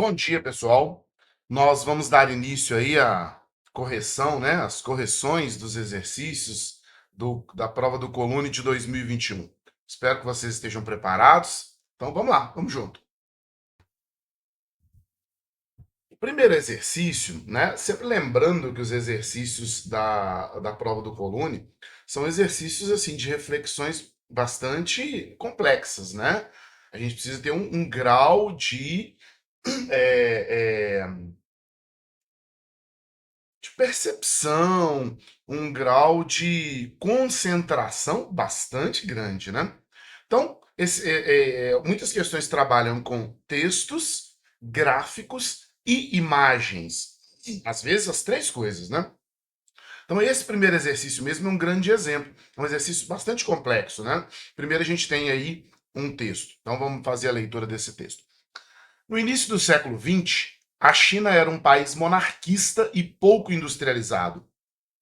Bom dia, pessoal. Nós vamos dar início aí à correção, né? As correções dos exercícios da prova do Colune de 2021. Espero que vocês estejam preparados. Então vamos lá, vamos junto. O primeiro exercício, né? Sempre lembrando que os exercícios da prova do Colune são exercícios assim de reflexões bastante complexas, né? A gente precisa ter um grau é, é, de percepção, um grau de concentração bastante grande, né? Então, muitas questões trabalham com textos, gráficos e imagens. Às vezes as três coisas, né? Então, esse primeiro exercício mesmo é um grande exemplo. É um exercício bastante complexo, né? Primeiro a gente tem aí um texto. Então, vamos fazer a leitura desse texto. No início do século XX, a China era um país monarquista e pouco industrializado.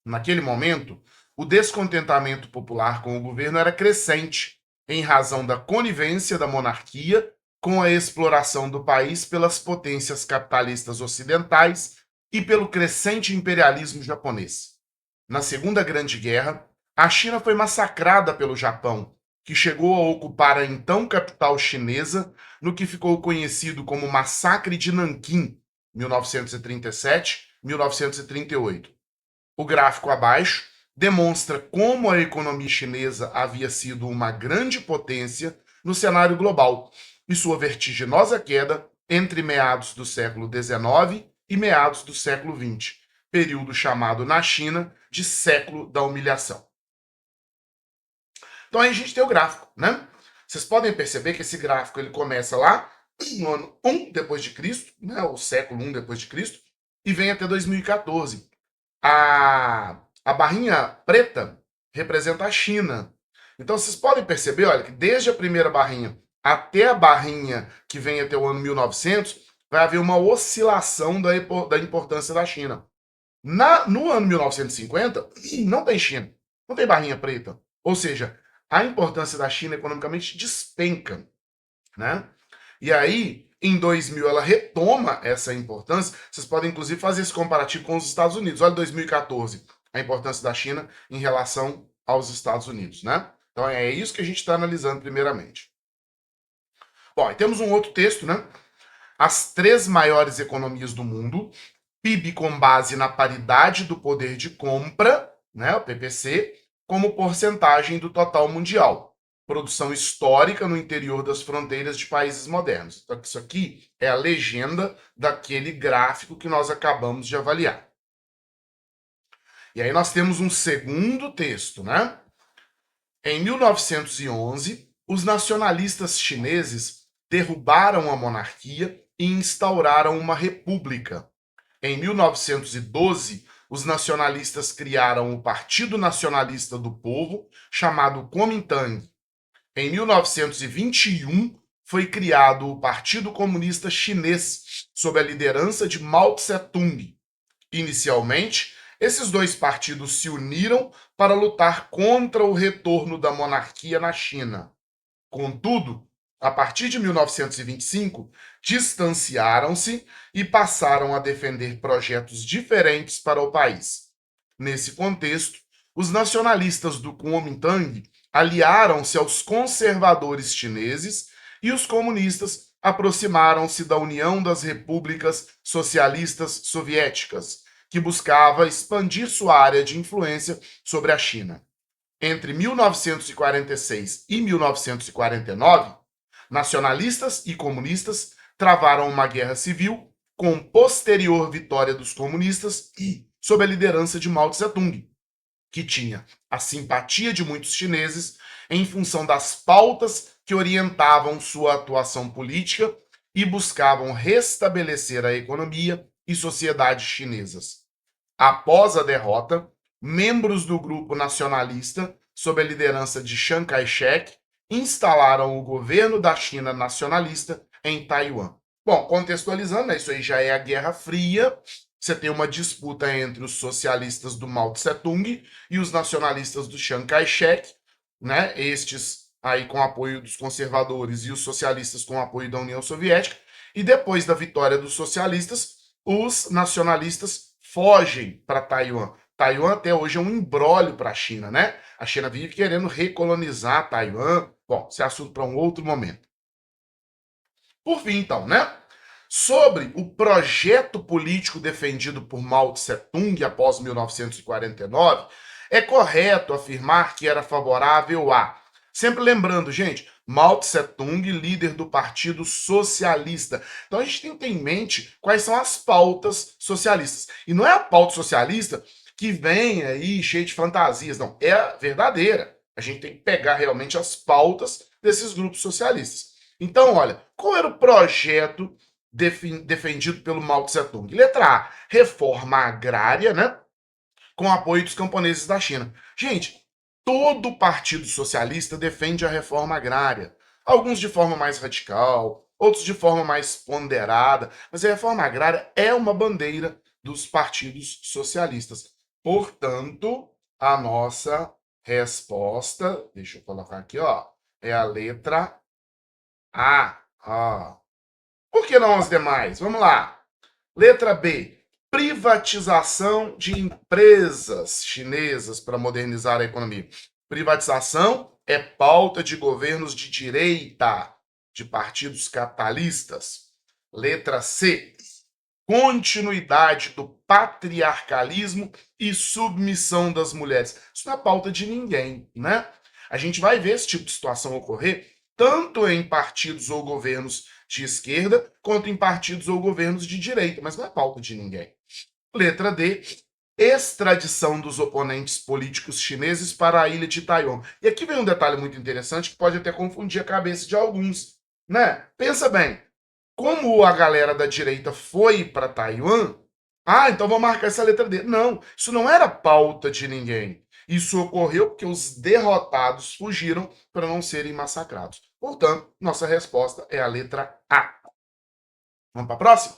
Naquele momento, o descontentamento popular com o governo era crescente, em razão da conivência da monarquia com a exploração do país pelas potências capitalistas ocidentais e pelo crescente imperialismo japonês. Na Segunda Grande Guerra, a China foi massacrada pelo Japão, que chegou a ocupar a então capital chinesa no que ficou conhecido como Massacre de Nanquim, 1937-1938. O gráfico abaixo demonstra como a economia chinesa havia sido uma grande potência no cenário global e sua vertiginosa queda entre meados do século XIX e meados do século XX, período chamado na China de século da humilhação. Então aí a gente tem o gráfico, né? Vocês podem perceber que esse gráfico ele começa lá no ano 1 depois de Cristo, né, o século 1 depois de Cristo, e vem até 2014. A barrinha preta representa a China. Então vocês podem perceber, olha, que desde a primeira barrinha até a barrinha que vem até o ano 1900, vai haver uma oscilação da importância da China. No ano 1950, não tem China, não tem barrinha preta. Ou seja, a importância da China economicamente despenca, né? E aí, em 2000, ela retoma essa importância. Vocês podem, inclusive, fazer esse comparativo com os Estados Unidos. Olha 2014, a importância da China em relação aos Estados Unidos, né? Então é isso que a gente está analisando primeiramente. Bom, e temos um outro texto, né? As três maiores economias do mundo, PIB com base na paridade do poder de compra, né, o PPC, como porcentagem do total mundial. Produção histórica no interior das fronteiras de países modernos. Então, isso aqui é a legenda daquele gráfico que nós acabamos de avaliar. E aí nós temos um segundo texto, né? Em 1911, os nacionalistas chineses derrubaram a monarquia e instauraram uma república. Em 1912, os nacionalistas criaram o Partido Nacionalista do Povo, chamado Kuomintang. Em 1921, foi criado o Partido Comunista Chinês, sob a liderança de Mao Tse-tung. Inicialmente, esses dois partidos se uniram para lutar contra o retorno da monarquia na China. Contudo, a partir de 1925, distanciaram-se e passaram a defender projetos diferentes para o país. Nesse contexto, os nacionalistas do Kuomintang aliaram-se aos conservadores chineses e os comunistas aproximaram-se da União das Repúblicas Socialistas Soviéticas, que buscava expandir sua área de influência sobre a China. Entre 1946 e 1949, nacionalistas e comunistas travaram uma guerra civil com posterior vitória dos comunistas e sob a liderança de Mao Tse-tung, que tinha a simpatia de muitos chineses em função das pautas que orientavam sua atuação política e buscavam restabelecer a economia e sociedade chinesas. Após a derrota, membros do grupo nacionalista, sob a liderança de Chiang Kai-shek, instalaram o governo da China nacionalista em Taiwan. Bom, contextualizando, né, isso aí já é a Guerra Fria. Você tem uma disputa entre os socialistas do Mao Tse-tung e os nacionalistas do Chiang Kai-shek, né? Estes aí com apoio dos conservadores e os socialistas com apoio da União Soviética. E depois da vitória dos socialistas, os nacionalistas fogem para Taiwan. Taiwan até hoje é um imbróglio para a China, né? A China vive querendo recolonizar Taiwan. Bom, esse é assunto para um outro momento. Por fim, então, né? Sobre o projeto político defendido por Mao Tse-tung após 1949, é correto afirmar que era favorável a. Sempre lembrando, gente, Mao Tse-tung, líder do Partido Socialista. Então a gente tem que ter em mente quais são as pautas socialistas. E não é a pauta socialista que vem aí cheia de fantasias, não. É a verdadeira. A gente tem que pegar realmente as pautas desses grupos socialistas. Então, olha, qual era o projeto defendido pelo Mao Tse-tung? Letra A, reforma agrária, né? Com apoio dos camponeses da China. Gente, todo o Partido Socialista defende a reforma agrária. Alguns de forma mais radical, outros de forma mais ponderada, mas a reforma agrária é uma bandeira dos partidos socialistas. Portanto, a nossa resposta, deixa eu colocar aqui, ó, é a letra A. Ó. Por que não as demais? Vamos lá. Letra B. Privatização de empresas chinesas para modernizar a economia. Privatização é pauta de governos de direita, de partidos capitalistas. Letra C. Continuidade do patriarcalismo e submissão das mulheres. Isso não é pauta de ninguém, né? A gente vai ver esse tipo de situação ocorrer tanto em partidos ou governos de esquerda, quanto em partidos ou governos de direita, mas não é pauta de ninguém. Letra D, extradição dos oponentes políticos chineses para a ilha de Taiwan. E aqui vem um detalhe muito interessante que pode até confundir a cabeça de alguns, né? Pensa bem, como a galera da direita foi para Taiwan, então vou marcar essa letra D. Não, isso não era pauta de ninguém. Isso ocorreu porque os derrotados fugiram para não serem massacrados. Portanto, nossa resposta é a letra A. Vamos para a próxima?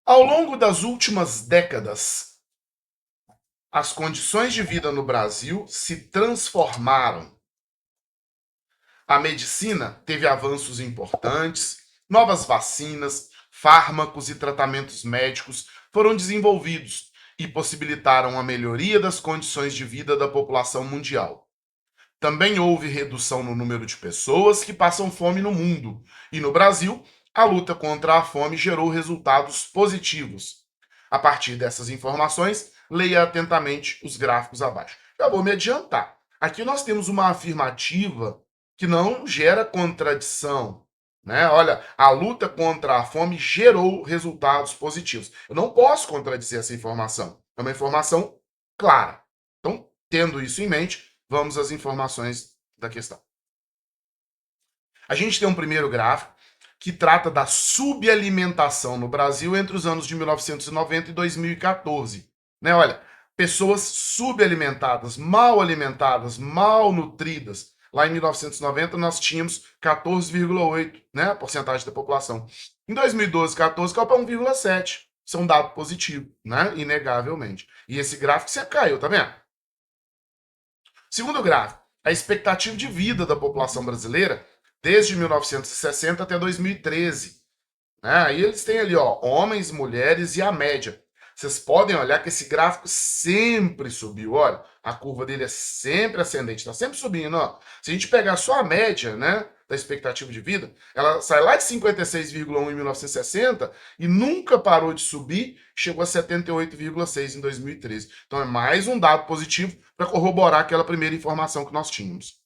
Ao longo das últimas décadas, as condições de vida no Brasil se transformaram. A medicina teve avanços importantes, novas vacinas, fármacos e tratamentos médicos foram desenvolvidos e possibilitaram a melhoria das condições de vida da população mundial. Também houve redução no número de pessoas que passam fome no mundo, e no Brasil, a luta contra a fome gerou resultados positivos. A partir dessas informações, leia atentamente os gráficos abaixo. Já vou me adiantar. Aqui nós temos uma afirmativa que não gera contradição. Né? Olha, a luta contra a fome gerou resultados positivos. Eu não posso contradizer essa informação. É uma informação clara. Então, tendo isso em mente, vamos às informações da questão. A gente tem um primeiro gráfico que trata da subalimentação no Brasil entre os anos de 1990 e 2014. Né? Olha, pessoas subalimentadas, mal alimentadas, mal nutridas. Lá em 1990 nós tínhamos 14,8%, né, porcentagem da população. Em 2012, 14 caiu para 1,7%. Isso é um dado positivo, né, inegavelmente. E esse gráfico você caiu, tá vendo? Segundo gráfico, a expectativa de vida da população brasileira desde 1960 até 2013. Né? Aí eles têm ali, ó, homens, mulheres e a média. Vocês podem olhar que esse gráfico sempre subiu. Olha, a curva dele é sempre ascendente, está sempre subindo. Ó. Se a gente pegar só a média, né, da expectativa de vida, ela sai lá de 56,1 em 1960 e nunca parou de subir, chegou a 78,6 em 2013. Então é mais um dado positivo para corroborar aquela primeira informação que nós tínhamos.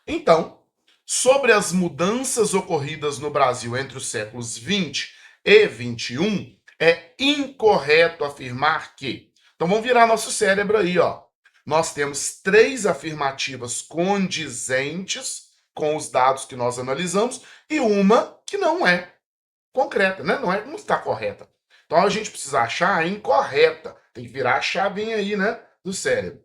Então, sobre as mudanças ocorridas no Brasil entre os séculos 20 e 21, é incorreto afirmar que. Então vamos virar nosso cérebro aí, ó. Nós temos três afirmativas condizentes com os dados que nós analisamos e uma que não é concreta, né? Não está correta. Então a gente precisa achar a incorreta. Tem que virar a chavinha aí, né, do cérebro.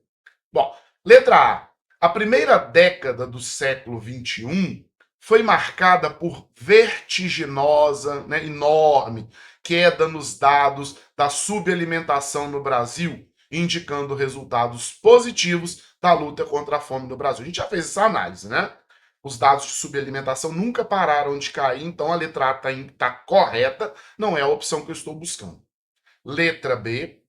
Bom, letra A. A primeira década do século XXI foi marcada por vertiginosa, né, enorme queda nos dados da subalimentação no Brasil, indicando resultados positivos da luta contra a fome no Brasil. A gente já fez essa análise, né? Os dados de subalimentação nunca pararam de cair, então a letra A está correta, não é a opção que eu estou buscando. Letra B,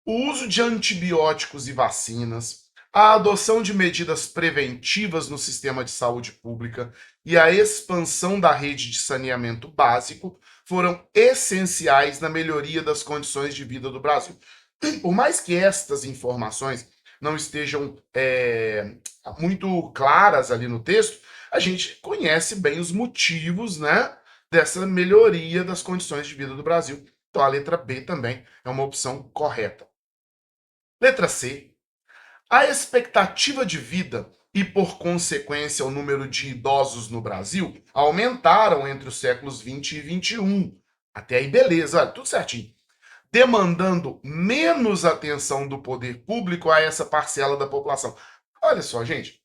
o uso de antibióticos e vacinas, a adoção de medidas preventivas no sistema de saúde pública e a expansão da rede de saneamento básico foram essenciais na melhoria das condições de vida do Brasil. Por mais que estas informações não estejam muito claras ali no texto, a gente conhece bem os motivos, né, dessa melhoria das condições de vida do Brasil. Então a letra B também é uma opção correta. Letra C. A expectativa de vida e, por consequência, o número de idosos no Brasil aumentaram entre os séculos 20 e 21. Até aí, beleza, olha, tudo certinho. Demandando menos atenção do poder público a essa parcela da população. Olha só, gente,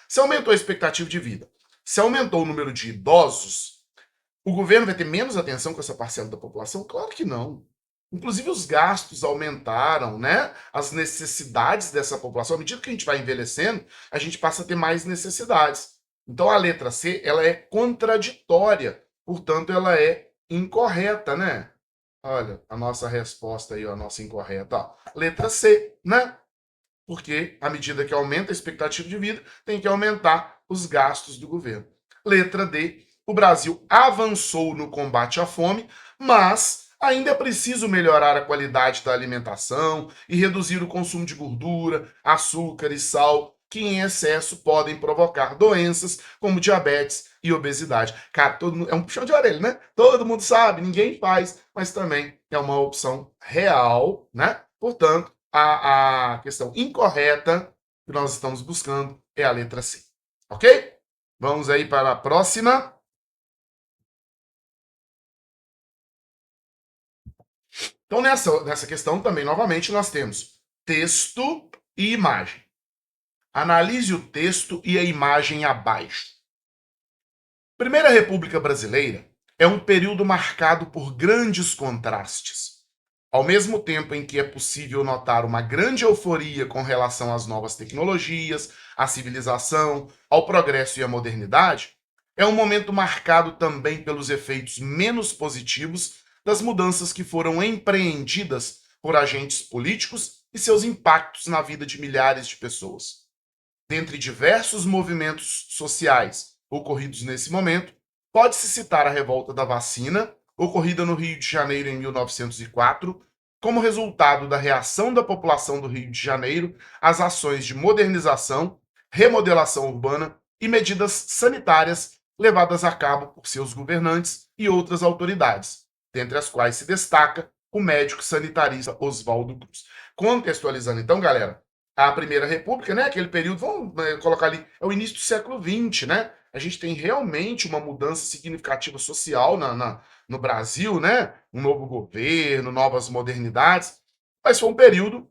se aumentou a expectativa de vida, se aumentou o número de idosos, o governo vai ter menos atenção com essa parcela da população? Claro que não. Inclusive os gastos aumentaram, né? As necessidades dessa população, à medida que a gente vai envelhecendo, a gente passa a ter mais necessidades. Então a letra C, ela é contraditória, portanto ela é incorreta, né? Olha, a nossa resposta aí, ó, a nossa incorreta, ó. Letra C, né? Porque à medida que aumenta a expectativa de vida, tem que aumentar os gastos do governo. Letra D, o Brasil avançou no combate à fome, mas ainda é preciso melhorar a qualidade da alimentação e reduzir o consumo de gordura, açúcar e sal, que em excesso podem provocar doenças como diabetes e obesidade. Cara, é um puxão de orelha, né? Todo mundo sabe, ninguém faz, mas também é uma opção real, né? Portanto, a questão incorreta que nós estamos buscando é a letra C. Ok? Vamos aí para a próxima. Então, nessa questão também, novamente, nós temos texto e imagem. Analise o texto e a imagem abaixo. Primeira República Brasileira é um período marcado por grandes contrastes. Ao mesmo tempo em que é possível notar uma grande euforia com relação às novas tecnologias, à civilização, ao progresso e à modernidade, é um momento marcado também pelos efeitos menos positivos das mudanças que foram empreendidas por agentes políticos e seus impactos na vida de milhares de pessoas. Dentre diversos movimentos sociais ocorridos nesse momento, pode-se citar a revolta da vacina, ocorrida no Rio de Janeiro em 1904, como resultado da reação da população do Rio de Janeiro às ações de modernização, remodelação urbana e medidas sanitárias levadas a cabo por seus governantes e outras autoridades, dentre as quais se destaca o médico sanitarista Oswaldo Cruz. Contextualizando então, galera, a Primeira República, né, aquele período, vamos colocar ali, é o início do século XX, né? A gente tem realmente uma mudança significativa social no Brasil, né? Um novo governo, novas modernidades, mas foi um período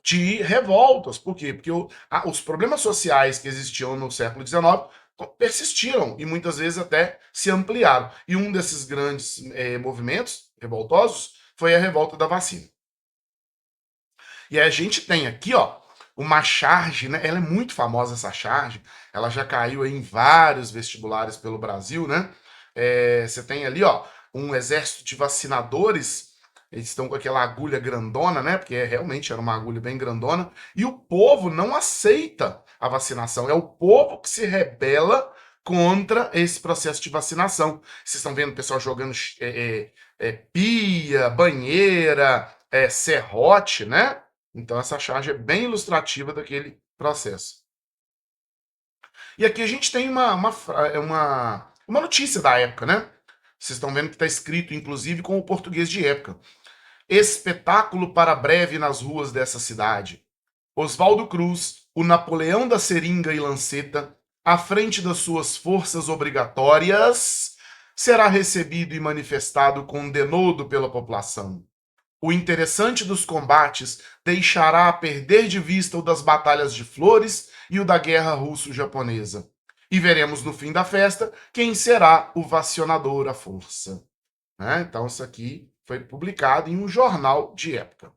de revoltas. Por quê? Porque os problemas sociais que existiam no século XIX persistiram e muitas vezes até se ampliaram. E um desses grandes movimentos revoltosos foi a revolta da vacina. E a gente tem aqui, ó, uma charge, né? Ela é muito famosa, essa charge. Ela já caiu em vários vestibulares pelo Brasil, né? Você tem ali, ó, um exército de vacinadores. Eles estão com aquela agulha grandona, né? Porque realmente era uma agulha bem grandona. E o povo não aceita a vacinação. É o povo que se rebela contra esse processo de vacinação. Vocês estão vendo o pessoal jogando pia, banheira, serrote, né? Então, essa charge é bem ilustrativa daquele processo. E aqui a gente tem uma notícia da época, né? Vocês estão vendo que está escrito, inclusive, com o português de época. Espetáculo para breve nas ruas dessa cidade. Oswaldo Cruz, o Napoleão da seringa e lanceta, à frente das suas forças obrigatórias, será recebido e manifestado com denodo pela população. O interessante dos combates deixará a perder de vista o das batalhas de Flores e o da guerra russo-japonesa. E veremos no fim da festa quem será o vacionador à força. Então, isso aqui foi publicado em um jornal de época.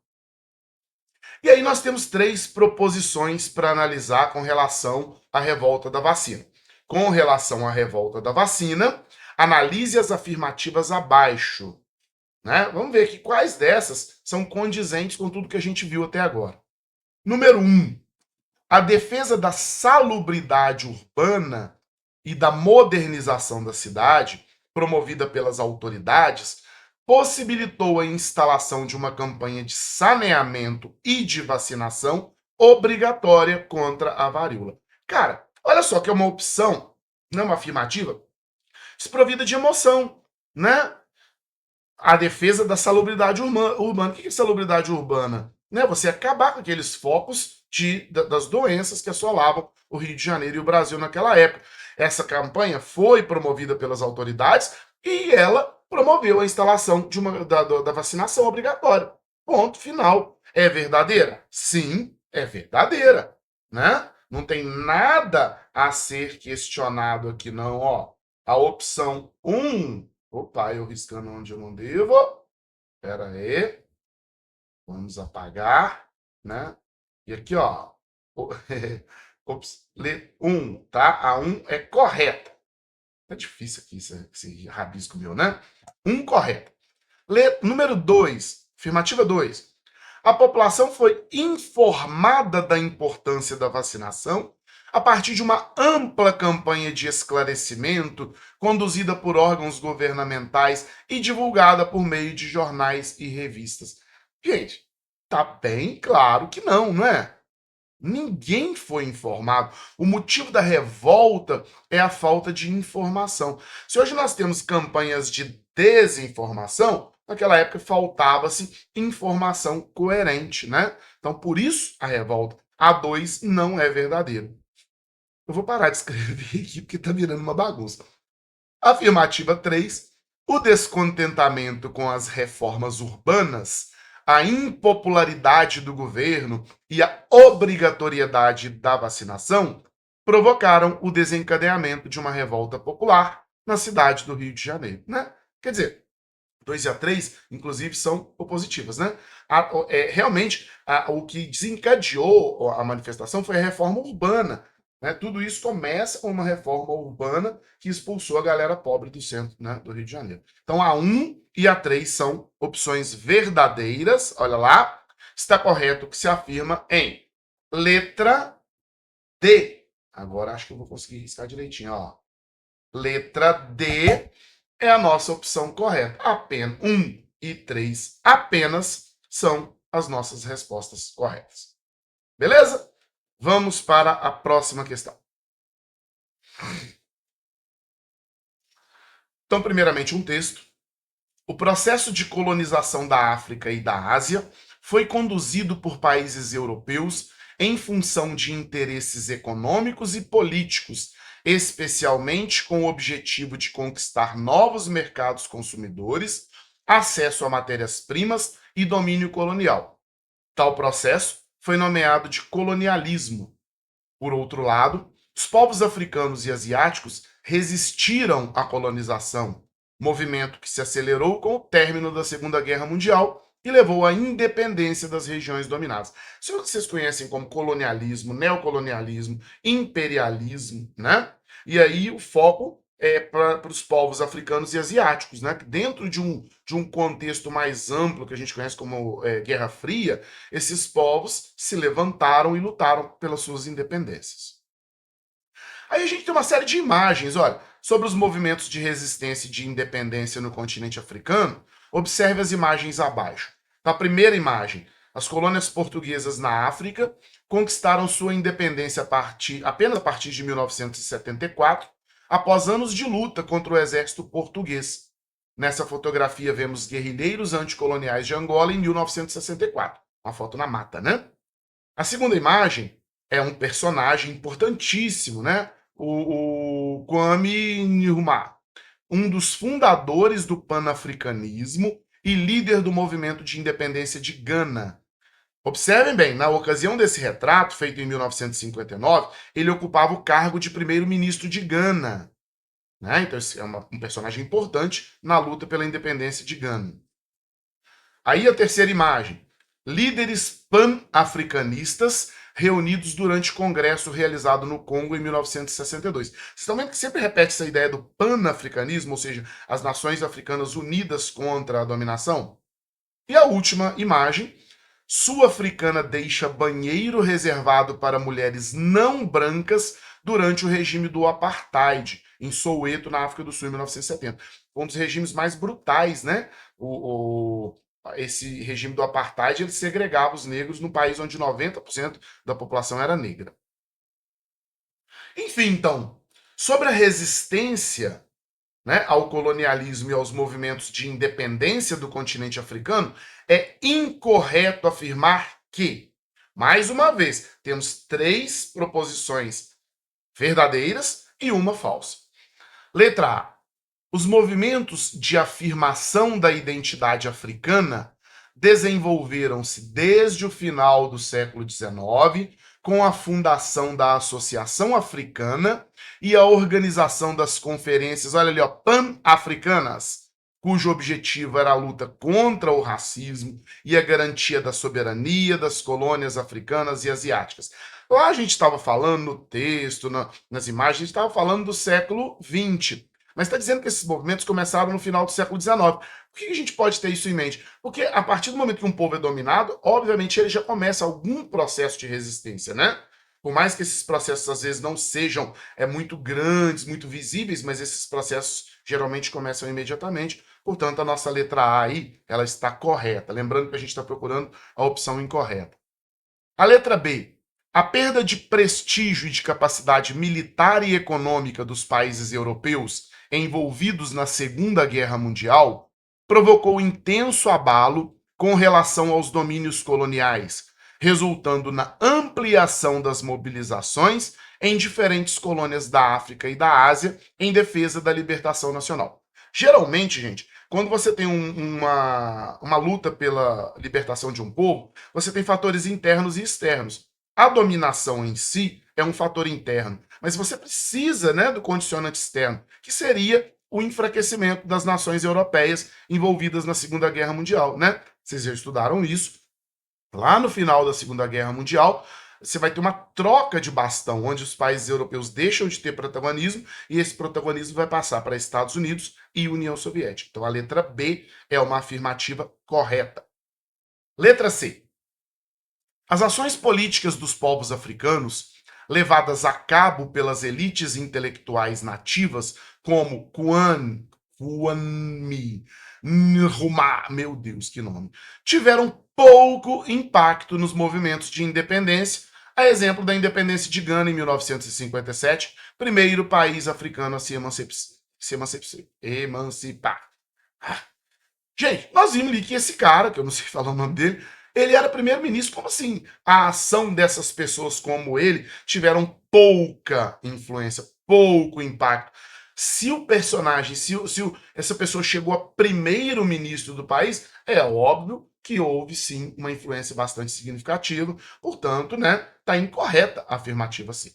E aí nós temos 3 proposições para analisar com relação à revolta da vacina. Com relação à revolta da vacina, analise as afirmativas abaixo. Né? Vamos ver aqui quais dessas são condizentes com tudo que a gente viu até agora. Número 1. A defesa da salubridade urbana e da modernização da cidade, promovida pelas autoridades, possibilitou a instalação de uma campanha de saneamento e de vacinação obrigatória contra a varíola. Cara, olha só que é uma opção, não é uma afirmativa, desprovida de emoção, né? A defesa da salubridade urbana. O que é salubridade urbana? Né? Você acabar com aqueles focos das doenças que assolavam o Rio de Janeiro e o Brasil naquela época. Essa campanha foi promovida pelas autoridades e ela promoveu a instalação da vacinação obrigatória. Ponto final. É verdadeira? Sim, é verdadeira. Né? Não tem nada a ser questionado aqui, não. Ó, a opção 1. Opa, eu riscando onde eu não devo. Espera aí. Vamos apagar, né? E aqui, ó. Ops, 1, tá? A 1 é correta. É difícil aqui esse rabisco meu, né? 1 correta. Número 2, afirmativa 2. A população foi informada da importância da vacinação a partir de uma ampla campanha de esclarecimento conduzida por órgãos governamentais e divulgada por meio de jornais e revistas. Gente, tá bem claro que não, não é? Ninguém foi informado. O motivo da revolta é a falta de informação. Se hoje nós temos campanhas de desinformação, naquela época faltava-se informação coerente, né? Então, por isso a revolta. A 2 não é verdadeiro. Eu vou parar de escrever aqui porque está virando uma bagunça. Afirmativa 3. O descontentamento com as reformas urbanas, a impopularidade do governo e a obrigatoriedade da vacinação provocaram o desencadeamento de uma revolta popular na cidade do Rio de Janeiro. Né? Quer dizer, 2 e a 3, inclusive, são opositivas. Né? Realmente, o que desencadeou a manifestação foi a reforma urbana. Né? Tudo isso começa com uma reforma urbana que expulsou a galera pobre do centro, né, do Rio de Janeiro. Então, a 1 e a 3 são opções verdadeiras. Olha lá, está correto o que se afirma em letra D. Agora acho que eu vou conseguir riscar direitinho. Ó. Letra D é a nossa opção correta. Apenas 1 e 3 apenas são as nossas respostas corretas. Beleza? Vamos para a próxima questão. Então, primeiramente, um texto. O processo de colonização da África e da Ásia foi conduzido por países europeus em função de interesses econômicos e políticos, especialmente com o objetivo de conquistar novos mercados consumidores, acesso a matérias-primas e domínio colonial. Tal processo foi nomeado de colonialismo. Por outro lado, os povos africanos e asiáticos resistiram à colonização, movimento que se acelerou com o término da Segunda Guerra Mundial e levou à independência das regiões dominadas. Isso é o que vocês conhecem como colonialismo, neocolonialismo, imperialismo, né? E aí o foco é para os povos africanos e asiáticos, né? Dentro de um contexto mais amplo que a gente conhece como Guerra Fria, esses povos se levantaram e lutaram pelas suas independências. Aí a gente tem uma série de imagens, olha, sobre os movimentos de resistência e de independência no continente africano. Observe as imagens abaixo. Na primeira imagem, as colônias portuguesas na África conquistaram sua independência apenas a partir de 1974, após anos de luta contra o exército português. Nessa fotografia vemos guerrilheiros anticoloniais de Angola em 1964. Uma foto na mata, né? A segunda imagem é um personagem importantíssimo, né? O Kwame Nkrumah, um dos fundadores do panafricanismo e líder do movimento de independência de Gana. Observem bem, na ocasião desse retrato, feito em 1959, ele ocupava o cargo de primeiro-ministro de Gana. Né? Então, esse é um personagem importante na luta pela independência de Gana. Aí a terceira imagem. líderes pan-africanistas reunidos durante congresso realizado no Congo em 1962. Vocês estão vendo que sempre repete essa ideia do pan-africanismo, ou seja, as nações africanas unidas contra a dominação? E a última imagem, sul-africana deixa banheiro reservado para mulheres não brancas durante o regime do apartheid, em Soweto, na África do Sul, em 1970. Um dos regimes mais brutais, né? Esse regime do apartheid, ele segregava os negros no país onde 90% da população era negra. Enfim, então, sobre a resistência, né, ao colonialismo e aos movimentos de independência do continente africano, é incorreto afirmar que, mais uma vez, temos 3 proposições verdadeiras e uma falsa. Letra A. Os movimentos de afirmação da identidade africana desenvolveram-se desde o final do século XIX, com a fundação da Associação Africana e a organização das conferências, olha ali, ó, pan-africanas, cujo objetivo era a luta contra o racismo e a garantia da soberania das colônias africanas e asiáticas. Lá a gente estava falando no texto, nas imagens, a gente estava falando do século XX. Mas está dizendo que esses movimentos começaram no final do século XIX. Por que a gente pode ter isso em mente? Porque a partir do momento que um povo é dominado, obviamente ele já começa algum processo de resistência, né? Por mais que esses processos às vezes não sejam muito grandes, muito visíveis, mas esses processos geralmente começam imediatamente. Portanto, a nossa letra A aí, ela está correta. Lembrando que a gente está procurando a opção incorreta. A letra B. A perda de prestígio e de capacidade militar e econômica dos países europeus envolvidos na Segunda Guerra Mundial provocou intenso abalo com relação aos domínios coloniais, resultando na ampliação das mobilizações em diferentes colônias da África e da Ásia em defesa da libertação nacional. Geralmente, gente, quando você tem uma luta pela libertação de um povo, você tem fatores internos e externos. A dominação em si é um fator interno, mas você precisa, né, do condicionante externo, que seria o enfraquecimento das nações europeias envolvidas na Segunda Guerra Mundial, né? Vocês já estudaram isso. Lá no final da Segunda Guerra Mundial, você vai ter uma troca de bastão, onde os países europeus deixam de ter protagonismo e esse protagonismo vai passar para Estados Unidos e União Soviética. Então a letra B é uma afirmativa correta. Letra C. As ações políticas dos povos africanos, levadas a cabo pelas elites intelectuais nativas, como Kwame Nkrumah, meu Deus, que nome, tiveram pouco impacto nos movimentos de independência, a exemplo da independência de Gana em 1957, primeiro país africano a se emancipar. Gente, nós vimos ali que esse cara, que eu não sei falar o nome dele, ele era primeiro-ministro. Como assim a ação dessas pessoas como ele tiveram pouca influência, pouco impacto? Se o personagem, essa pessoa chegou a primeiro-ministro do país, é óbvio que houve sim uma influência bastante significativa. Portanto, né, tá incorreta a afirmativa sim.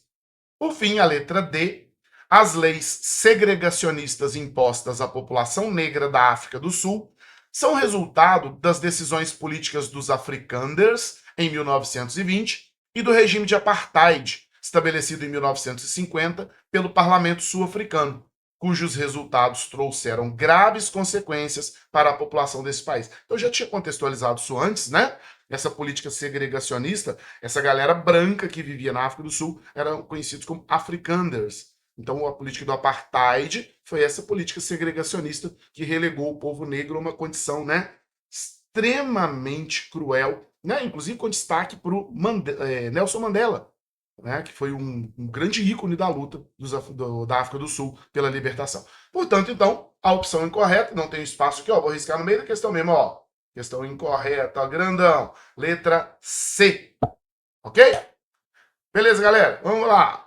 Por fim, a letra D. As leis segregacionistas impostas à população negra da África do Sul são resultado das decisões políticas dos Afrikaners em 1920 e do regime de apartheid, estabelecido em 1950 pelo parlamento sul-africano, cujos resultados trouxeram graves consequências para a população desse país. Eu já tinha contextualizado isso antes, né? Essa política segregacionista, essa galera branca que vivia na África do Sul eram conhecidos como Afrikaners. Então, a política do apartheid foi essa política segregacionista que relegou o povo negro a uma condição, né, extremamente cruel, né, inclusive com destaque para o Nelson Mandela, né, que foi um grande ícone da luta da África do Sul pela libertação. Portanto, então, a opção incorreta, não tem espaço aqui, ó, vou riscar no meio da questão mesmo, ó. Questão incorreta, ó, grandão. Letra C. Ok? Beleza, galera? Vamos lá.